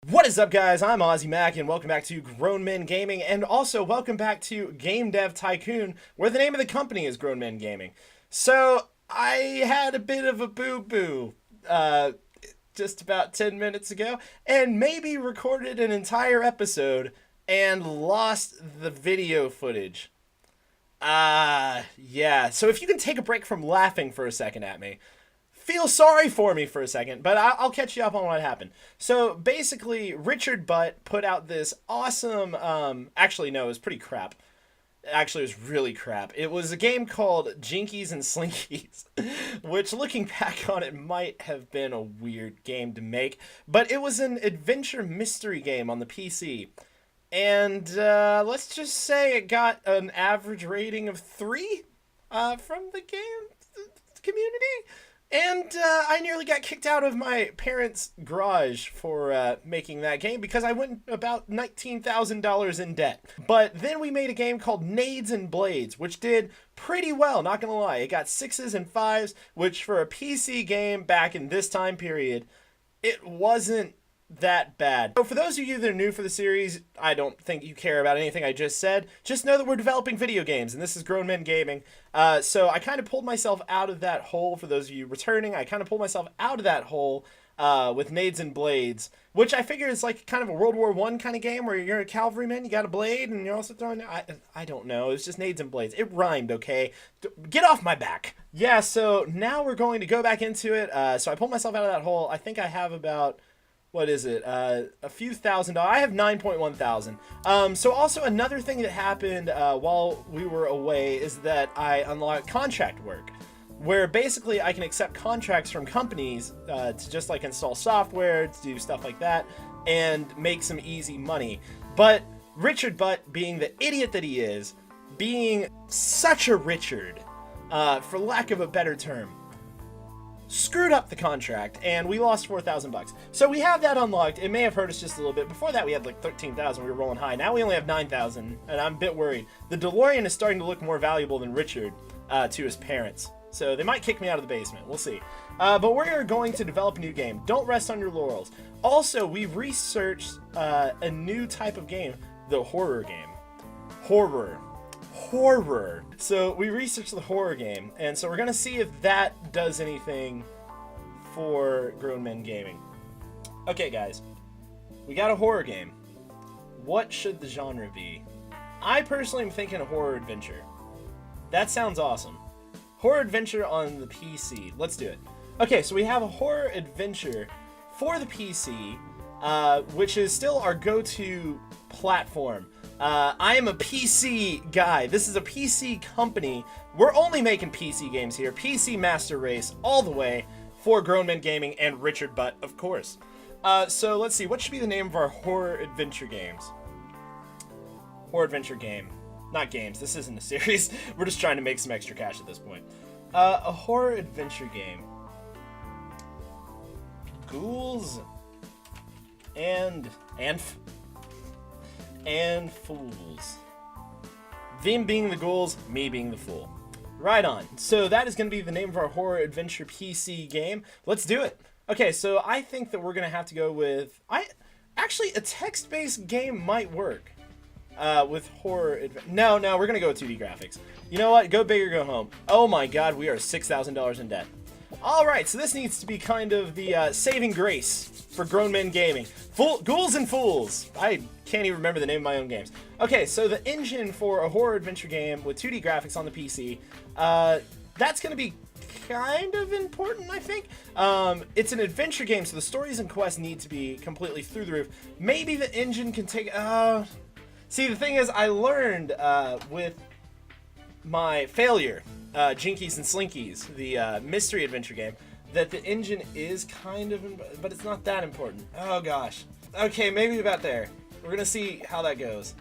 What is up, guys? I'm Ozzy Mac, and welcome back to GrownMenGaming, and also welcome back to Game Dev Tycoon, where the name of the company is GrownMenGaming. So, I had a bit of a boo-boo just about 10 minutes ago, and maybe recorded an entire episode and lost the video footage. Yeah. So if you can take a break from laughing for a second at me, feel sorry for me for a second, but I'll catch you up on what happened. So basically, Richard Butt put out this awesome, actually no, it was pretty crap. Actually, it was really crap. It was a game called Jinkies and Slinkies, which looking back on it might have been a weird game to make, but it was an adventure mystery game on the PC. And let's just say it got an average rating of 3 from the game community. And I nearly got kicked out of my parents' garage for making that game because I went about $19,000 in debt. But then we made a game called Nades and Blades, which did pretty well, not gonna lie. It got 6s and 5s, which for a PC game back in this time period, it wasn't that bad. So for those of you that are new for the series, I don't think you care about anything I just said. Just know that we're developing video games, and this is GrownMenGaming. So I kind of pulled myself out of that hole. For those of you returning, I kind of pulled myself out of that hole with Nades and Blades, which I figure is like kind of a World War I kind of game where you're a cavalryman, you got a blade, and you're also throwing... I don't know. It's just Nades and Blades. It rhymed, okay? Get off my back. Yeah, so now we're going to go back into it. So I pulled myself out of that hole. I think I have about... What is it? A few $1,000. I have 9.1 thousand. So also another thing that happened while we were away is that I unlocked contract work, where basically I can accept contracts from companies to just like install software, to do stuff like that, and make some easy money. But Richard Butt, being the idiot that he is, being such a Richard, for lack of a better term, screwed up the contract, and we lost 4,000 bucks. So we have that unlocked. It may have hurt us just a little bit. Before that, we had like 13,000. We were rolling high. Now we only have 9,000, and I'm a bit worried. The DeLorean is starting to look more valuable than Richard to his parents. So they might kick me out of the basement. We'll see. But we're going to develop a new game. Don't rest on your laurels. Also, we've researched a new type of game, the horror game. Horror. So we researched the horror game, and so we're gonna see if that does anything for GrownMenGaming. Okay, guys, we got a horror game. What should the genre be? I personally am thinking a horror adventure. That sounds awesome. Horror adventure on the PC. Let's do it. Okay, so we have a horror adventure for the PC, which is still our go-to platform. I am a PC guy. This is a PC company. We're only making PC games here. PC Master Race all the way for GrownMenGaming and Richard Butt, of course. So let's see. What should be the name of our horror adventure games? Horror adventure game. Not games. This isn't a series. We're just trying to make some extra cash at this point. A horror adventure game. Ghouls and fools. Them being the ghouls, me being the fool. Right on. So that is going to be the name of our horror adventure PC game. Let's do it. Okay, so I think that we're going to have to go with... Actually, a text-based game might work with horror... No, we're going to go with 2D graphics. You know what? Go big or go home. Oh my god, we are $6,000 in debt. Alright, so this needs to be kind of the saving grace for GrownMenGaming. Ghouls and Fools! I can't even remember the name of my own games. Okay, so the engine for a horror adventure game with 2D graphics on the PC, that's going to be kind of important, I think. It's an adventure game, so the stories and quests need to be completely through the roof. Maybe the engine can take... See, the thing is, I learned with my failure... Jinkies and Slinkies, the mystery adventure game, that the engine is kind of, but it's not that important. Oh gosh. Okay, maybe about there. We're gonna see how that goes.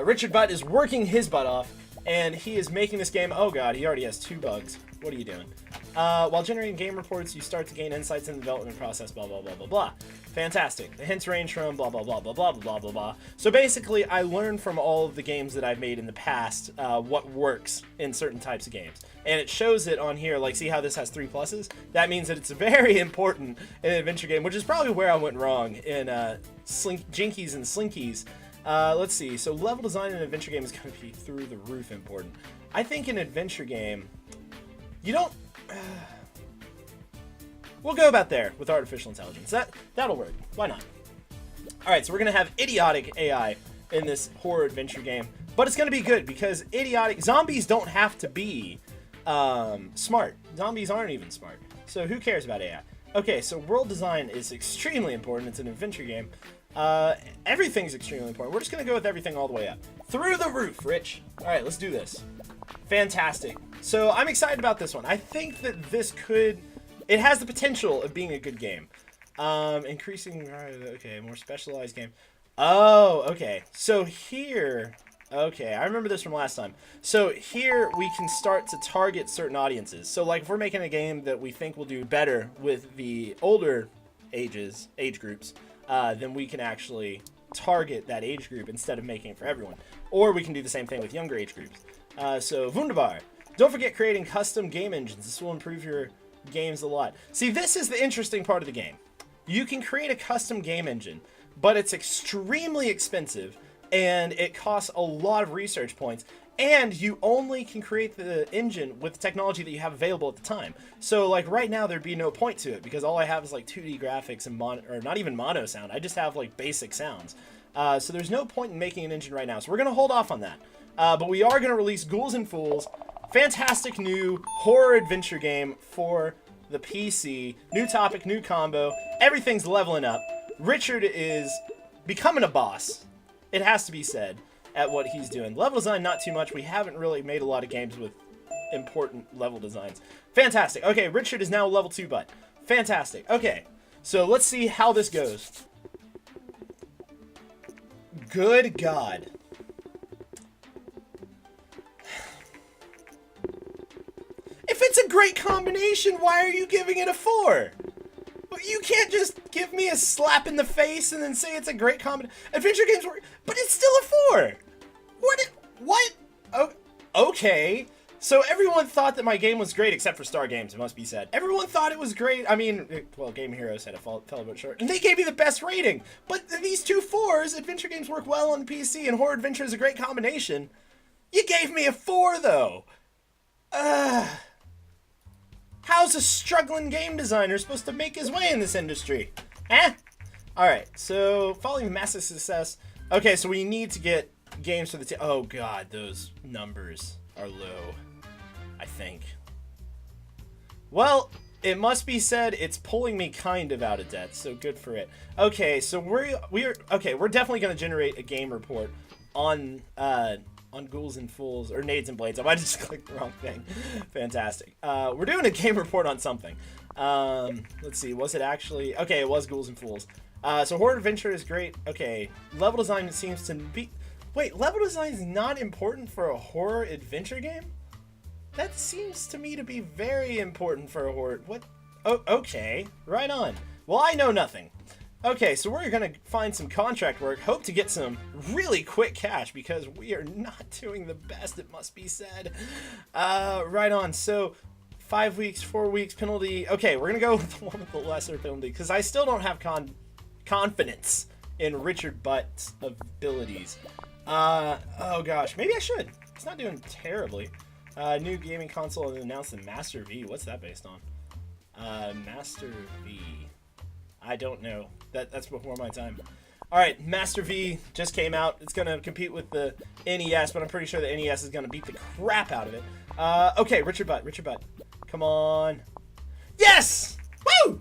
Richard Butt is working his butt off, and he is making this game. Oh god, he already has 2 bugs. What are you doing? While generating game reports, you start to gain insights in the development process, blah, blah, blah, blah, blah. Fantastic. The hints range from blah, blah, blah, blah, blah, blah, blah, blah. So basically, I learned from all of the games that I've made in the past what works in certain types of games. And it shows it on here, like, see how this has 3 pluses? That means that it's very important in an adventure game, which is probably where I went wrong in Jinkies and Slinkies. Let's see. So level design in an adventure game is going to be through the roof important. I think in an adventure game, you don't... we'll go about there with artificial intelligence. That'll work. Why not? Alright, so we're going to have idiotic AI in this horror adventure game. But it's going to be good because zombies don't have to be smart. Zombies aren't even smart. So who cares about AI? Okay, so world design is extremely important. It's an adventure game. Everything's extremely important. We're just going to go with everything all the way up. Through the roof, Rich. Alright, let's do this. Fantastic. So I'm excited about this one. I think that this it has the potential of being a good game. Increasing, okay, more specialized game. Oh, okay. So here, okay, I remember this from last time. So here we can start to target certain audiences. So like if we're making a game that we think will do better with the older age groups, then we can actually target that age group instead of making it for everyone. Or we can do the same thing with younger age groups. So wunderbar. Don't forget creating custom game engines. This will improve your games a lot. See, this is the interesting part of the game. You can create a custom game engine, but it's extremely expensive and it costs a lot of research points, and you only can create the engine with the technology that you have available at the time. So like right now there'd be no point to it because all I have is like 2D graphics and or not even mono sound. I just have like basic sounds. So there's no point in making an engine right now. So we're going to hold off on that. But we are going to release Ghouls and Fools. Fantastic new horror adventure game for the PC. New topic, new combo. Everything's leveling up. Richard is becoming a boss. It has to be said at what he's doing. Level design, not too much. We haven't really made a lot of games with important level designs. Fantastic. Okay, Richard is now level 2 butt. Fantastic. Okay, so let's see how this goes. Good God. If it's a great combination, why are you giving it a 4? You can't just give me a slap in the face and then say it's a great combination. Adventure games work, but it's still a 4. What? Oh, okay. So everyone thought that my game was great except for Star Games, it must be said. Everyone thought it was great. I mean, well, Game Heroes had fell a bit short. And they gave me the best rating. But these 2 4s, adventure games work well on PC and horror adventure is a great combination. You gave me a 4, though. How's a struggling game designer supposed to make his way in this industry? Alright, so following massive success. Okay, so we need to get games for the oh god, those numbers are low, I think. Well, it must be said it's pulling me kind of out of debt, so good for it. Okay, so we're definitely going to generate a game report on Ghouls and Fools, or Nades and Blades. I might just click the wrong thing. Fantastic. We're doing a game report on something. Let's see, was it actually... Okay, it was Ghouls and Fools. So horror adventure is great. Okay, level design seems to be... Wait, level design is not important for a horror adventure game? That seems to me to be very important for a horror... What? Oh, okay. Right on. Well, I know nothing. Okay, so we're going to find some contract work, hope to get some really quick cash, because we are not doing the best, it must be said. Right on, so 5 weeks, 4 weeks, penalty. Okay, we're going to go with the one with the lesser penalty, because I still don't have confidence in Richard Butt's abilities. Oh gosh, maybe I should. It's not doing terribly. New gaming console announced the Master V. What's that based on? Master V. I don't know. That's before my time. Alright, Master V just came out. It's going to compete with the NES, but I'm pretty sure the NES is going to beat the crap out of it. Okay, Richard Butt. Come on. Yes! Woo!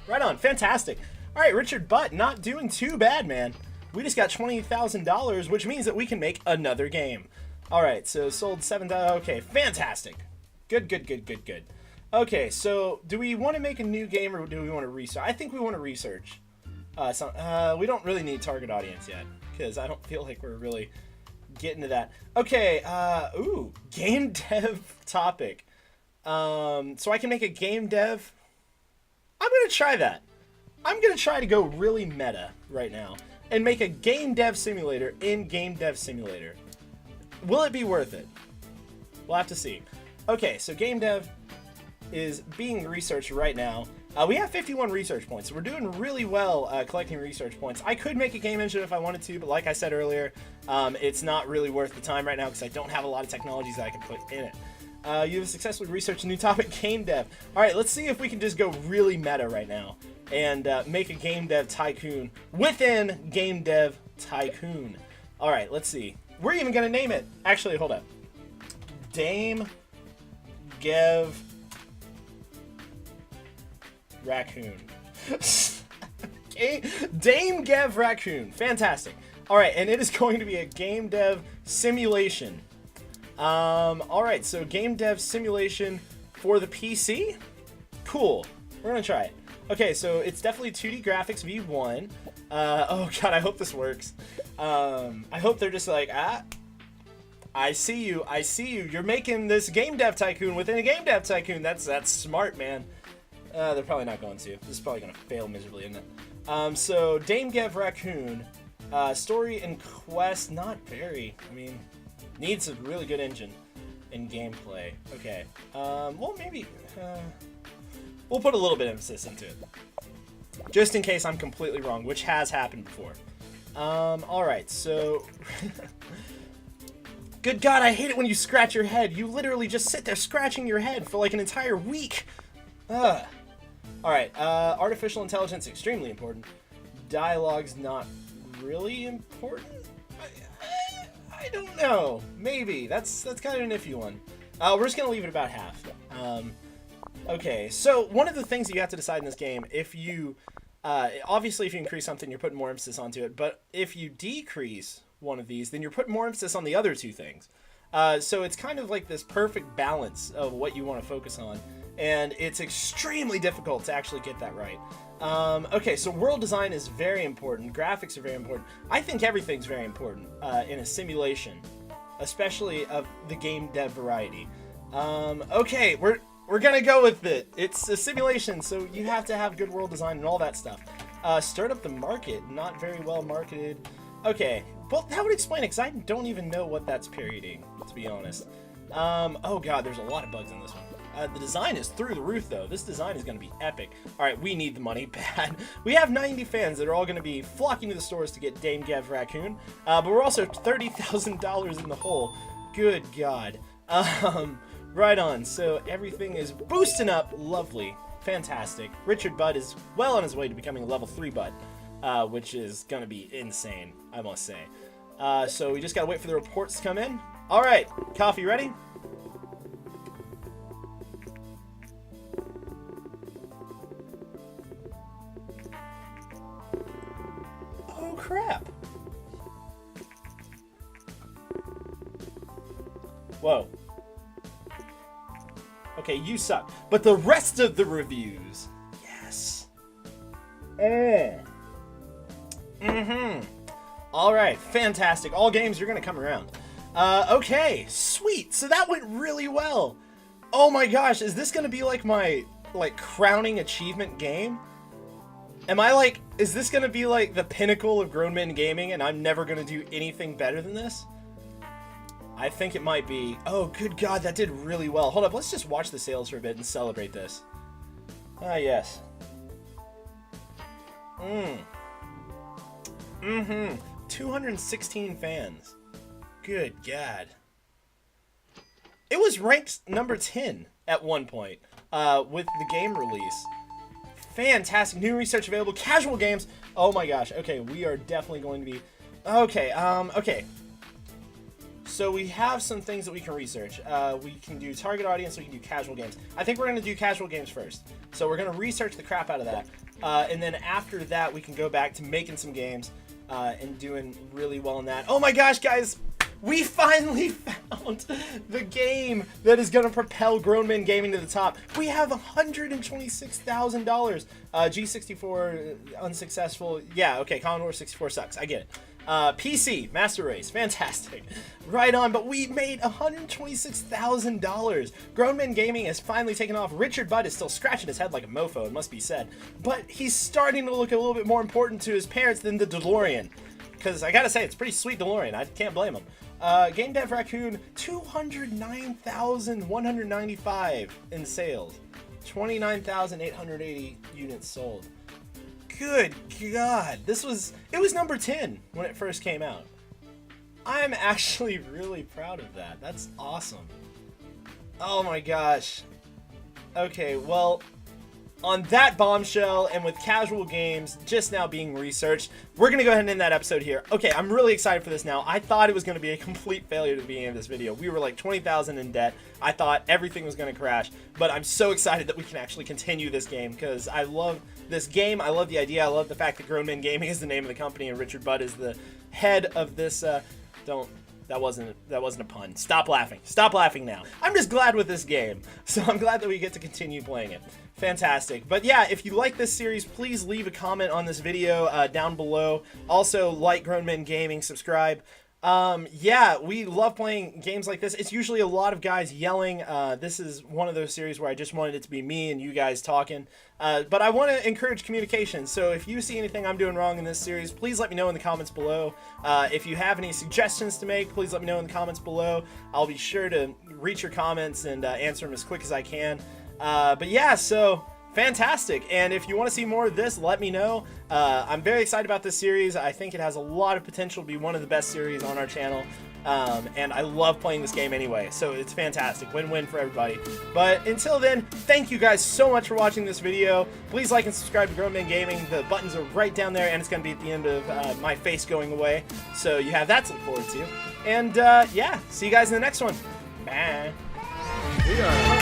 Right on. Fantastic. Alright, Richard Butt, not doing too bad, man. We just got $20,000, which means that we can make another game. Alright, so sold 7... Okay, fantastic. Good. Okay, so do we want to make a new game or do we want to research? I think we want to research. We don't really need target audience yet because I don't feel like we're really getting to that. Okay, ooh, game dev topic. So I can make a game dev. I'm going to try that. I'm going to try to go really meta right now and make a game dev simulator in Game Dev Simulator. Will it be worth it? We'll have to see. Okay, so game dev is being researched right now. We have 51 research points. So we're doing really well collecting research points. I could make a game engine if I wanted to, but like I said earlier, it's not really worth the time right now because I don't have a lot of technologies that I can put in it. You have successfully researched a new topic, game dev. All right, let's see if we can just go really meta right now and make a game dev tycoon within Game Dev Tycoon. All right, let's see. We're even going to name it. Actually, hold up. Dame Gev Raccoon. Okay, Dame Gev Raccoon. Fantastic. All right, and it is going to be a game dev simulation. All right, so game dev simulation for the PC. Cool. We're gonna try it. Okay, so it's definitely 2D graphics V1. Oh god, I hope this works. I hope they're just like, I see you. You're making this game dev tycoon within a game dev tycoon. That's smart, man. They're probably not going to. This is probably gonna fail miserably, isn't it? So Dame Gev Raccoon, story and quest, not very. I mean, needs a really good engine in gameplay. Okay. Well, maybe we'll put a little bit of emphasis into it, just in case I'm completely wrong, which has happened before. All right. So. Good God, I hate it when you scratch your head. You literally just sit there scratching your head for like an entire week. Ugh. Alright, artificial intelligence, extremely important. Dialogue's not really important? I don't know. Maybe. That's kind of an iffy one. We're just going to leave it about half. Okay, so one of the things that you have to decide in this game, if you... obviously, if you increase something, you're putting more emphasis onto it. But if you decrease one of these, then you're putting more emphasis on the other two things. So it's kind of like this perfect balance of what you want to focus on. And it's extremely difficult to actually get that right. Okay, so world design is very important. Graphics are very important. I think everything's very important in a simulation, especially of the game dev variety. Okay, we're gonna go with it. It's a simulation, so you have to have good world design and all that stuff. Start up the market, not very well marketed. Okay, well, that would explain it, because I don't even know what that's parodying, to be honest. Oh god, there's a lot of bugs in this one. The design is through the roof, though. This design is going to be epic. All right, we need the money bad. We have 90 fans that are all going to be flocking to the stores to get Dame Gev Raccoon, but we're also $30,000 in the hole. Good God. Right on. So everything is boosting up. Lovely. Fantastic. Richard Budd is well on his way to becoming a level 3 Budd, which is going to be insane, I must say. So we just got to wait for the reports to come in. All right, coffee ready? Crap. Whoa. Okay, you suck. But the rest of the reviews, yes. All right, fantastic. All games are going to come around. Okay, sweet. So that went really well. Oh my gosh, is this going to be like my crowning achievement game? Am I like, is this going to be like the pinnacle of GrownMenGaming and I'm never going to do anything better than this? I think it might be. Oh, good God, that did really well. Hold up, let's just watch the sales for a bit and celebrate this. Ah, yes. 216 fans. Good God. It was ranked number 10 at one point with the game release. Fantastic. New research available. Casual games. Oh my gosh. Okay, we are definitely going to be... Okay, okay. So we have some things that we can research. We can do target audience, we can do casual games. I think we're going to do casual games first. So we're going to research the crap out of that. And then after that, we can go back to making some games and doing really well in that. Oh my gosh, guys! We finally found the game that is going to propel Grown Men Gaming to the top. We have $126,000. G64 unsuccessful. Yeah, okay, Commodore 64 sucks. I get it. PC, Master Race, fantastic. Right on, but we made $126,000. Grown Men Gaming has finally taken off. Richard Budd is still scratching his head like a mofo, it must be said. But he's starting to look a little bit more important to his parents than the DeLorean. Because I gotta say, it's a pretty sweet DeLorean. I can't blame him. Game Dev RACOON, 209,195 in sales. 29,880 units sold. Good God, it was number 10 when it first came out. I'm actually really proud of that. That's awesome. Oh my gosh. Okay, well, on that bombshell and with casual games just now being researched, we're going to go ahead and end that episode here. Okay, I'm really excited for this now. I thought it was going to be a complete failure to the beginning of this video. We were like 20,000 in debt. I thought everything was going to crash, but I'm so excited that we can actually continue this game because I love this game. I love the idea. I love the fact that Grown Men Gaming is the name of the company and Richard Budd is the head of this. That wasn't a pun. Stop laughing. Stop laughing now. I'm just glad with this game. So I'm glad that we get to continue playing it. Fantastic. But yeah, if you like this series, please leave a comment on this video down below. Also, like Grown Men Gaming, subscribe. Yeah, we love playing games like this. It's usually a lot of guys yelling. This is one of those series where I just wanted it to be me and you guys talking. But I want to encourage communication. So if you see anything I'm doing wrong in this series, please let me know in the comments below. If you have any suggestions to make, please let me know in the comments below. I'll be sure to read your comments and answer them as quick as I can. But yeah, so fantastic. And if you want to see more of this, let me know. I'm very excited about this series. I think it has a lot of potential to be one of the best series on our channel. And I love playing this game anyway, so it's fantastic. Win-win for everybody. But until then, thank you guys so much for watching this video. Please like and subscribe to Grown Men Gaming. The buttons are right down there, and it's going to be at the end of my face going away. So you have that to look forward to. And yeah, see you guys in the next one. Bye. We are